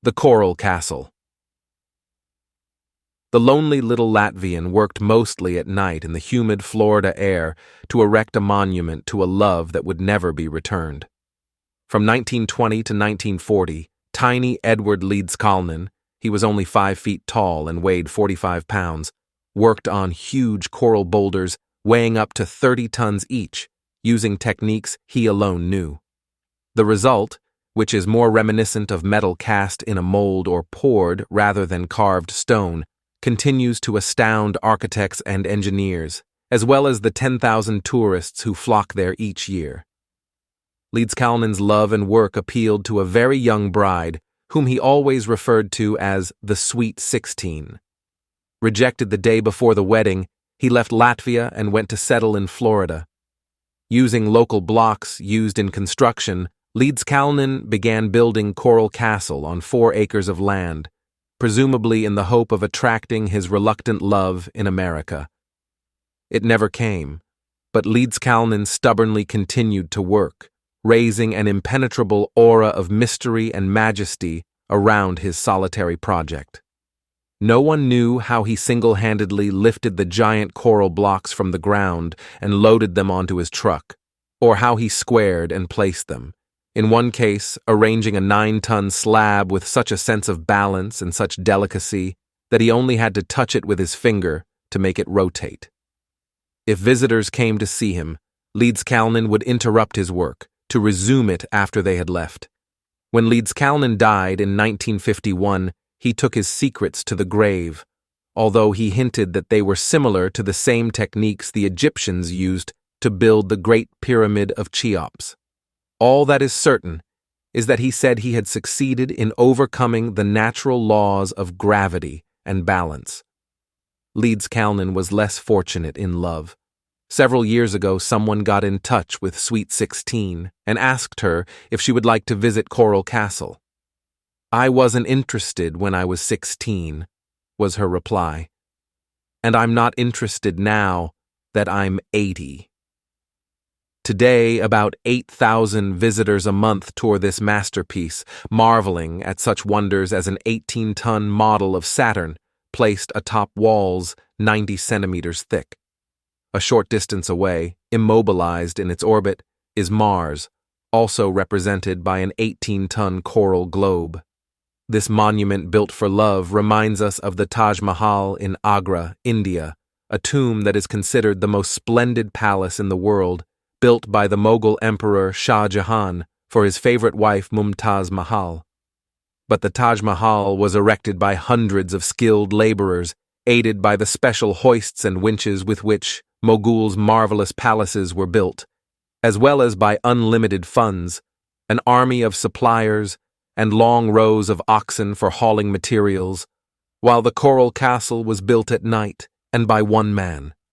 The Coral Castle. The lonely little Latvian worked mostly at night in the humid Florida air to erect a monument to a love that would never be returned. From 1920 to 1940, tiny Edward Leedskalnin, he was only 5 feet tall and weighed 45 pounds, worked on huge coral boulders weighing up to 30 tons each, using techniques he alone knew. The result, which is more reminiscent of metal cast in a mold or poured rather than carved stone, continues to astound architects and engineers, as well as the 10,000 tourists who flock there each year. Leedskalnin's love and work appealed to a very young bride, whom he always referred to as the Sweet 16. Rejected the day before the wedding, he left Latvia and went to settle in Florida. Using local blocks used in construction, Leedskalnin began building Coral Castle on 4 acres of land, presumably in the hope of attracting his reluctant love in America. It never came, but Leedskalnin stubbornly continued to work, raising an impenetrable aura of mystery and majesty around his solitary project. No one knew how he single-handedly lifted the giant coral blocks from the ground and loaded them onto his truck, or how he squared and placed them. In one case, arranging a 9-ton slab with such a sense of balance and such delicacy that he only had to touch it with his finger to make it rotate. If visitors came to see him, Leedskalnin would interrupt his work to resume it after they had left. When Leedskalnin died in 1951, he took his secrets to the grave, although he hinted that they were similar to the same techniques the Egyptians used to build the Great Pyramid of Cheops. All that is certain is that he said he had succeeded in overcoming the natural laws of gravity and balance. Leedskalnin was less fortunate in love. Several years ago, someone got in touch with Sweet 16 and asked her if she would like to visit Coral Castle. "I wasn't interested when I was 16, was her reply. "And I'm not interested now that I'm 80. Today, about 8,000 visitors a month tour this masterpiece, marveling at such wonders as an 18-ton model of Saturn placed atop walls 90 centimeters thick. A short distance away, immobilized in its orbit, is Mars, also represented by an 18-ton coral globe. This monument built for love reminds us of the Taj Mahal in Agra, India, a tomb that is considered the most splendid palace in the world, built by the Mughal Emperor Shah Jahan for his favorite wife Mumtaz Mahal. But the Taj Mahal was erected by hundreds of skilled laborers, aided by the special hoists and winches with which Mughals' marvelous palaces were built, as well as by unlimited funds, an army of suppliers, and long rows of oxen for hauling materials, while the Coral Castle was built at night and by one man.